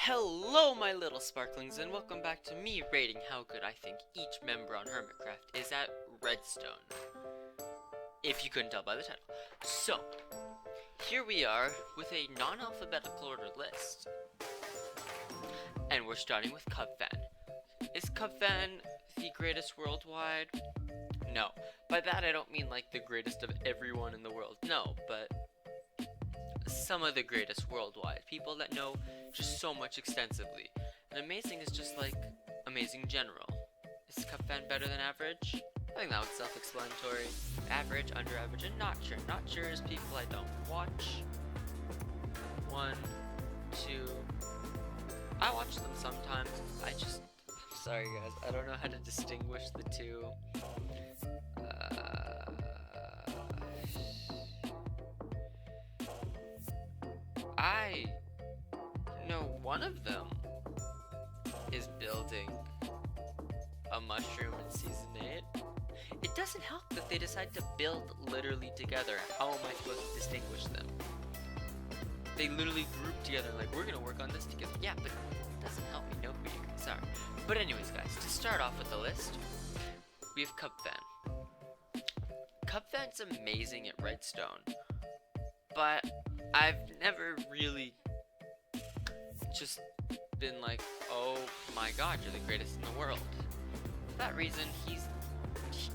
Hello my little sparklings, and welcome back to me rating how good I think each member on Hermitcraft is at Redstone. If you couldn't tell by the title. So, here we are with a non-alphabetical order list. And we're starting with Cubfan. Is Cubfan the greatest worldwide? No. By that I don't mean like the greatest of everyone in the world. No, but some of the greatest worldwide. People that know just so much extensively. And amazing is just like amazing general. Is Cubfan better than average? I think that was self-explanatory. Average, under average, and not sure. Not sure is people I don't watch. 1, 2. I watch them sometimes. Sorry guys, I don't know how to distinguish the two. I know one of them is building a mushroom in Season 8. It doesn't help that they decide to build literally together. How am I supposed to distinguish them? They literally group together like, we're gonna work on this together. Yeah, but it doesn't help me know who you guys are. But anyways guys, to start off with the list, we have Cubfan. Cubfan's amazing at Redstone, but I've never really just been like, oh my god, you're the greatest in the world. For that reason, he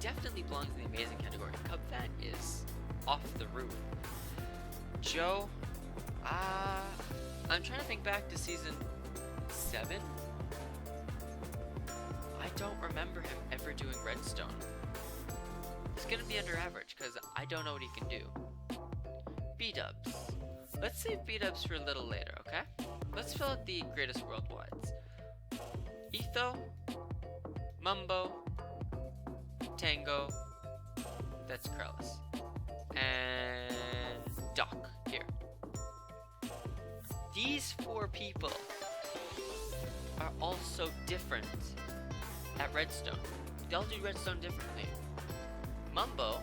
definitely belongs in the amazing category. Cubfan is off the roof. Joe, I'm trying to think back to Season 7. I don't remember him ever doing Redstone. He's gonna be under average, because I don't know what he can do. B-dubs. Let's save B-dubs for a little later, okay? Let's fill out the greatest worldwides. Etho, Mumbo, Tango, that's Krellis, and Doc here. These 4 people are all so different at Redstone. They all do Redstone differently. Mumbo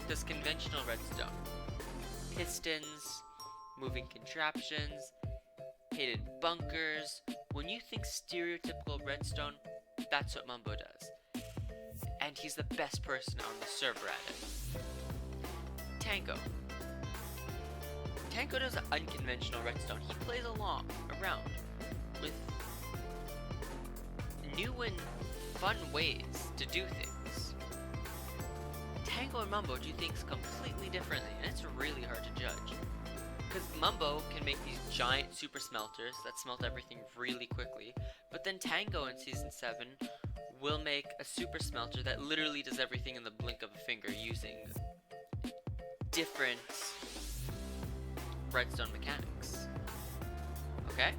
does conventional Redstone. Pistons, moving contraptions, hidden bunkers. When you think stereotypical Redstone, that's what Mumbo does. And he's the best person on the server at it. Tango. Tango does unconventional Redstone. He plays around with new and fun ways to do things. Tango and Mumbo do things completely differently, and it's really hard to judge. Because Mumbo can make these giant super smelters that smelt everything really quickly, but then Tango in Season 7 will make a super smelter that literally does everything in the blink of a finger using different Redstone mechanics. Okay?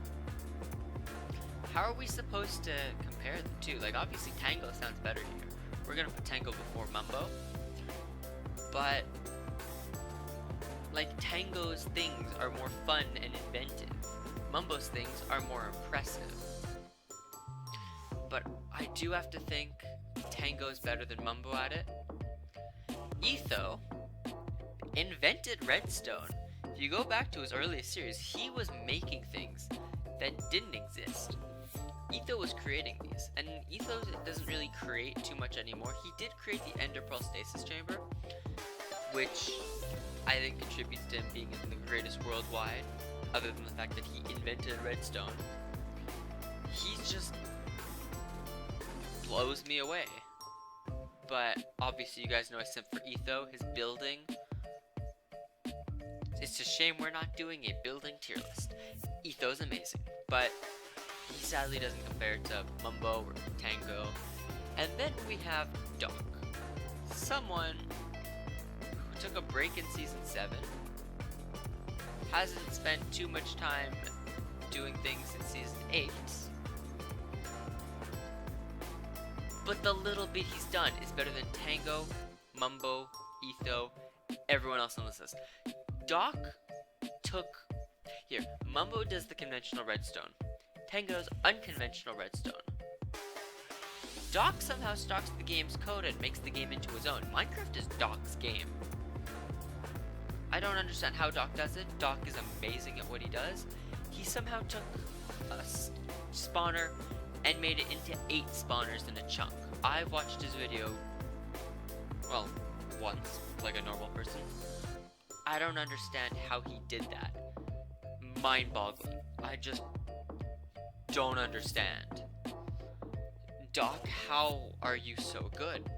How are we supposed to compare the two? Like, obviously Tango sounds better here. We're gonna put Tango before Mumbo. But, like, Tango's things are more fun and inventive. Mumbo's things are more impressive. But I do have to think Tango's better than Mumbo at it. Etho invented Redstone. If you go back to his earliest series, he was making things that didn't exist. Etho was creating these, and Etho doesn't really create too much anymore. He did create the Ender Pearl Stasis Chamber, which I think contributes to him being the greatest worldwide, other than the fact that he invented Redstone. He just blows me away. But obviously you guys know I simp for Etho, his building. It's a shame we're not doing a building tier list. Etho's amazing, but he sadly doesn't compare to Mumbo or Tango. And then we have Doc, someone who took a break in Season 7, hasn't spent too much time doing things in Season 8, but the little bit he's done is better than Tango, Mumbo, Etho, everyone else on this list. Doc took... Here, Mumbo does the conventional Redstone. Tango does unconventional Redstone. Doc somehow stalks the game's code and makes the game into his own. Minecraft is Doc's game. I don't understand how Doc does it. Doc is amazing at what he does. He somehow took spawner and made it into 8 spawners in a chunk. I've watched his video, well, once, like a normal person. I don't understand how he did that. Mind-boggling. I just don't understand. Doc, how are you so good?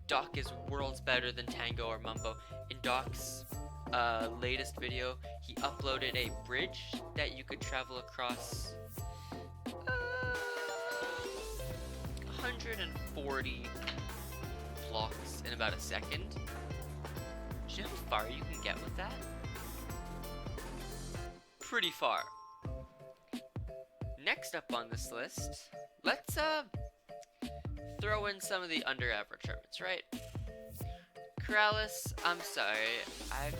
Doc is worlds better than Tango or Mumbo. In Doc's latest video, he uploaded a bridge that you could travel across 140 blocks in about a second. Do you know how far you can get with that? Pretty far. Next up on this list, let's throw in some of the under average hermits, right? Corrales, I'm sorry, I've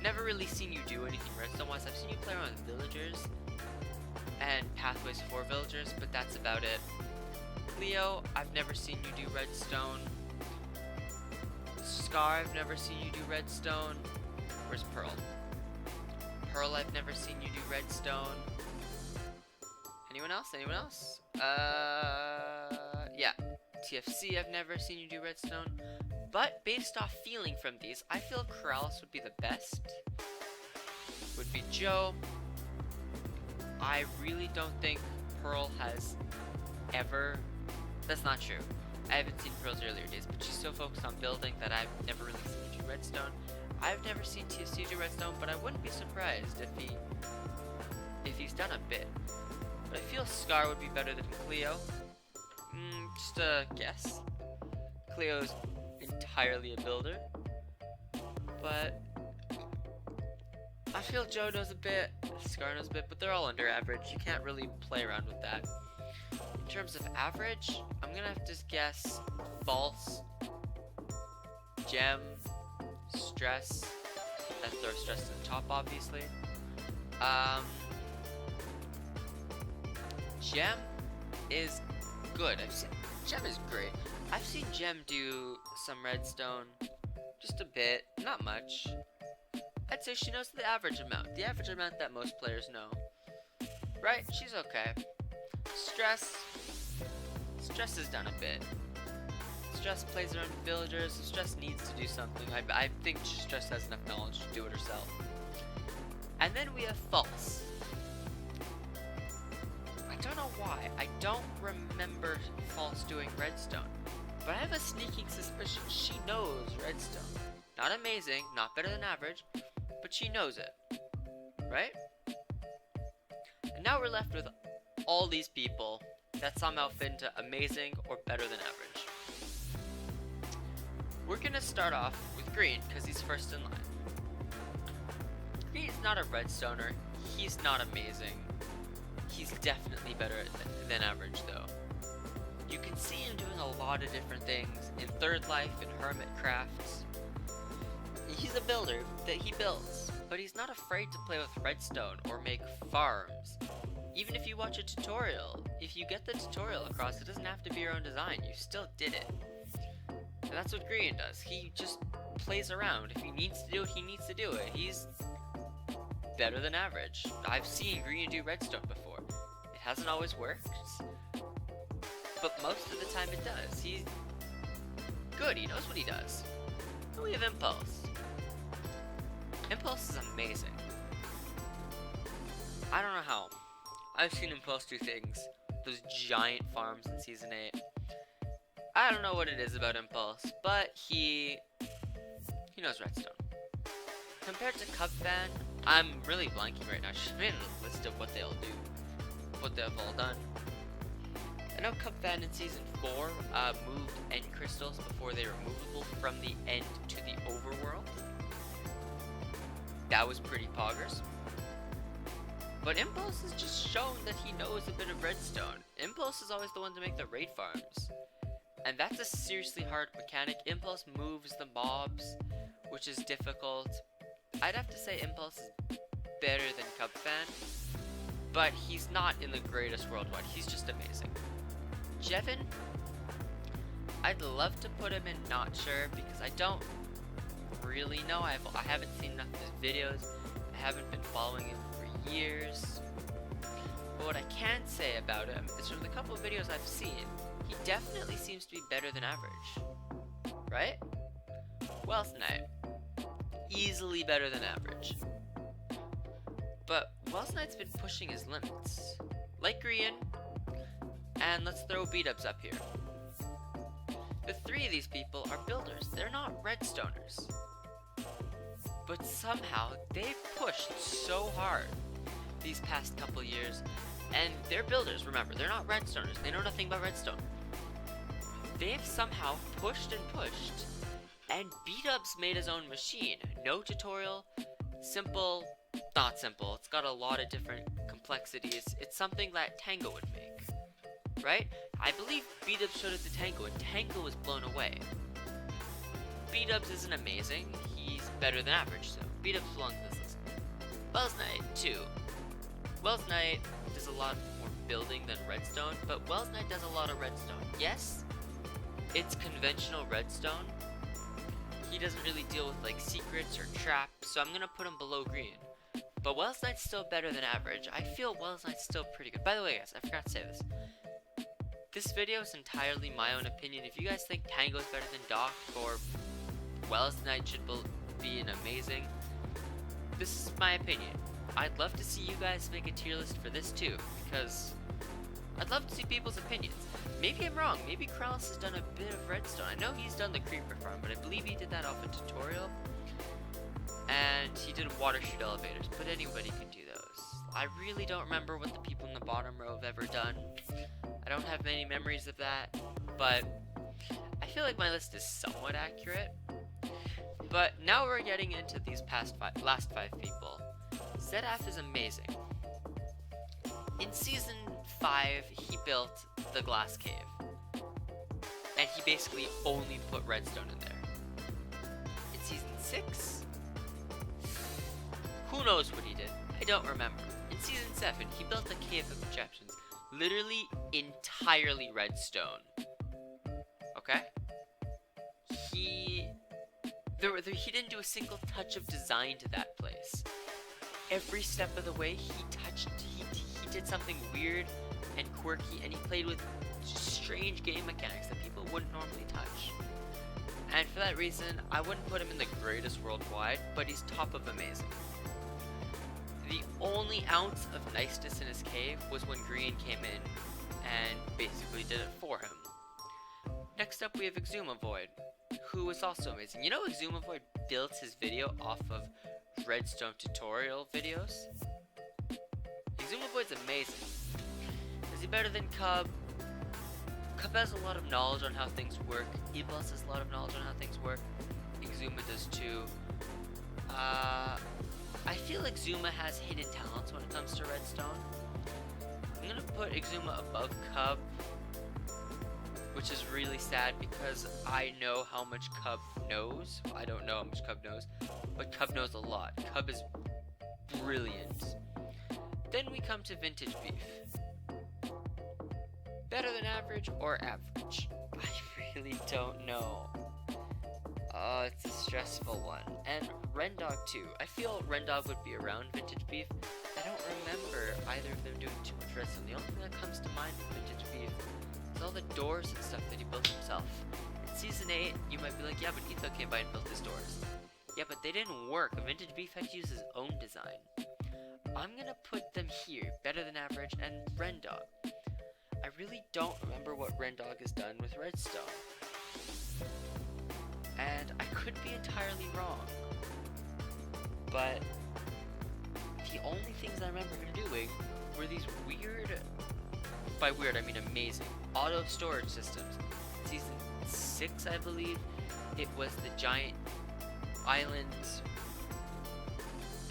never really seen you do anything redstone wise. I've seen you play around with villagers and pathways for villagers, but that's about it. Leo, I've never seen you do redstone. Scar, I've never seen you do redstone. Where's Pearl? Pearl, I've never seen you do redstone. Anyone else? Anyone else? Yeah. TFC, I've never seen you do redstone. But based off feeling from these, I feel Corrales would be the best. Would be Joe. I really don't think Pearl has ever... That's not true. I haven't seen Pearl's earlier days, but she's so focused on building that I've never really seen her do redstone. I've never seen TFC do redstone, but I wouldn't be surprised if he's done a bit. But I feel Scar would be better than Cleo. Just a guess. Cleo's entirely a builder. But I feel Joe knows a bit, Scar knows a bit, but they're all under average. You can't really play around with that. In terms of average, I'm gonna have to guess false, gem, stress, and throw stress to the top, obviously. Gem is good. Gem is great. I've seen Gem do some redstone, just a bit, not much. I'd say she knows the average amount that most players know. Right? She's okay. Stress has done a bit. Stress plays around with villagers. Stress needs to do something. I think Stress has enough knowledge to do it herself. And then we have False. I don't know why. I don't remember False doing redstone. But I have a sneaking suspicion she knows redstone. Not amazing, not better than average, but she knows it. Right? And now we're left with all these people that somehow fit into amazing or better than average. We're gonna start off with Green, because he's first in line. Green's not a redstoner, he's not amazing. He's definitely better than average though. You can see him doing a lot of different things in Third Life, in Hermitcraft. He's a builder that he builds, but he's not afraid to play with redstone or make farms. Even if you watch a tutorial, if you get the tutorial across, it doesn't have to be your own design, you still did it. And that's what Green does, he just plays around. If he needs to do it, he needs to do it. He's better than average. I've seen Green do redstone before. It hasn't always worked, but most of the time it does. He's good, he knows what he does. And we have Impulse. Impulse is amazing. I don't know how. I've seen Impulse do things. Those giant farms in Season 8. I don't know what it is about Impulse, but he knows redstone. Compared to Cubfan, I'm really blanking right now. I should have made a list of what they all do. What they've all done. I know Cubfan in Season 4 moved end crystals before they were movable from the end to the overworld. That was pretty poggers. But Impulse has just shown that he knows a bit of redstone. Impulse is always the one to make the raid farms. And that's a seriously hard mechanic. Impulse moves the mobs, which is difficult. I'd have to say Impulse is better than Cubfan, but he's not in the greatest worldwide. He's just amazing. Jevin, I'd love to put him in not sure because I don't really know. I haven't seen enough of his videos. I haven't been following him for years. But what I can say about him is from the couple of videos I've seen, he definitely seems to be better than average. Right? Wealth Knight. Easily better than average. But Wealth Knight's been pushing his limits. Light green, and let's throw B-dubs up here. The three of these people are builders. They're not redstoners. But somehow they've pushed so hard these past couple years, and they're builders. Remember, they're not redstoners. They know nothing about redstone. They've somehow pushed and pushed, and B-dubs made his own machine. No tutorial, simple, not simple. It's got a lot of different complexities. It's something that Tango would make, right? I believe B-dubs showed it to Tango, and Tango was blown away. B-dubs isn't amazing. He's better than average, so B-dubs belongs in this list. Wells Knight, 2. Wells Knight does a lot more building than redstone, but Wells Knight does a lot of redstone. Yes, it's conventional redstone. He doesn't really deal with like secrets or traps, so I'm gonna put him below green. But Wells Knight's still better than average. I feel Wells Knight's still pretty good. By the way, guys, I forgot to say this. This video is entirely my own opinion. If you guys think Tango's better than Doc or Wells Knight should be an amazing, this is my opinion. I'd love to see you guys make a tier list for this too, because I'd love to see people's opinions. Maybe I'm wrong. Maybe Krallis has done a bit of redstone. I know he's done the creeper farm, but I believe he did that off a tutorial. And he did water chute elevators, but anybody can do those. I really don't remember what the people in the bottom row have ever done. I don't have many memories of that, but I feel like my list is somewhat accurate. But now we're getting into these last 5 people. ZF is amazing. In Season 5, he built the glass cave. And he basically only put redstone in there. In Season 6, who knows what he did? I don't remember. In Season 7, he built a cave of projections. Literally entirely redstone. Okay? He didn't do a single touch of design to that place. Every step of the way, he did something weird and quirky, and he played with strange game mechanics that people wouldn't normally touch. And for that reason, I wouldn't put him in the greatest worldwide, but he's top of amazing. The only ounce of niceness in his cave was when Green came in and basically did it for him. Next up we have Exuma Void, who is also amazing. You know Exuma Void built his video off of redstone tutorial videos? Exuma Void's amazing. Is he better than Cub? Cub has a lot of knowledge on how things work. Ebus has a lot of knowledge on how things work. Exuma does too. I feel Exuma has hidden talents when it comes to redstone. I'm gonna put Exuma above Cub, which is really sad because I know how much Cub knows. I don't know how much Cub knows, but Cub knows a lot. Cub is brilliant. Then we come to Vintage Beef. Better than average or average? I really don't know. It's a stressful one. And Rendog too. I feel Rendog would be around Vintage Beef. I don't remember either of them doing too much redstone. The only thing that comes to mind with Vintage Beef is all the doors and stuff that he built himself. In Season 8, you might be like, yeah, but Etho came by and built his doors. Yeah, but they didn't work. Vintage Beef had to use his own design. I'm gonna put them here, better than average, and Rendog. I really don't remember what Rendog has done with redstone. And I could be entirely wrong. But the only things I remember him doing were these weird, by weird I mean amazing, auto storage systems. Season 6, I believe, it was the giant island,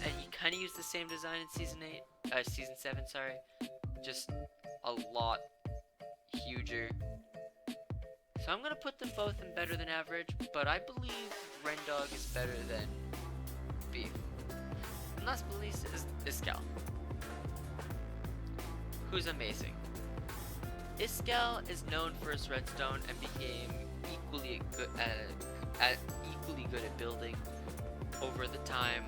and he kind of used the same design in Season 7, sorry, just a lot huger. So I'm gonna put them both in better than average, but I believe Rendog is better than Beef. And last but least is Iskel, who's amazing. Iskel is known for his redstone and became equally good at building over the time.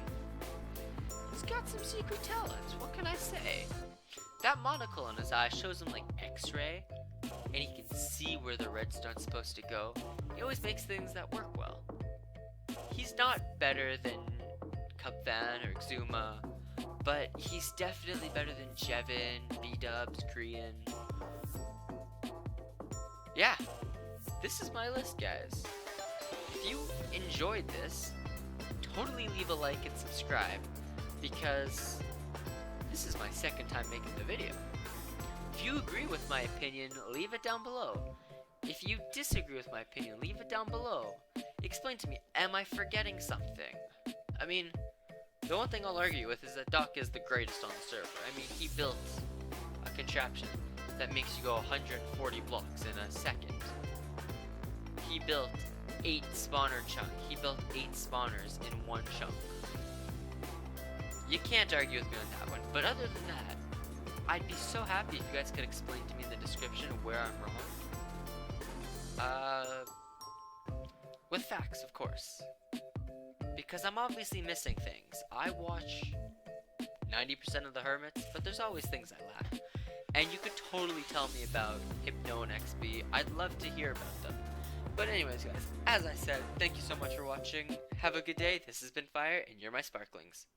He's got some secret talents, what can I say? that monocle on his eye shows him like X-ray, and he can see where the redstone's supposed to go. He always makes things that work well. He's not better than Cupvan or Exuma, but he's definitely better than Jevin, B-Dubs, Korean. Yeah, this is my list, guys. If you enjoyed this, totally leave a like and subscribe, because this is my second time making the video. If you agree with my opinion, leave it down below. If you disagree with my opinion, leave it down below. Explain to me, am I forgetting something? I mean, the one thing I'll argue with is that Doc is the greatest on the server. I mean, he built a contraption that makes you go 140 blocks in a second. He built 8 spawner chunk. He built 8 spawners in one chunk. You can't argue with me on that one, but other than that, I'd be so happy if you guys could explain to me in the description where I'm wrong. With facts, of course. Because I'm obviously missing things. I watch 90% of the Hermits, but there's always things I lack. And you could totally tell me about Hypno and XB. I'd love to hear about them. But anyways, guys, as I said, thank you so much for watching. Have a good day. This has been Fire, and you're my Sparklings.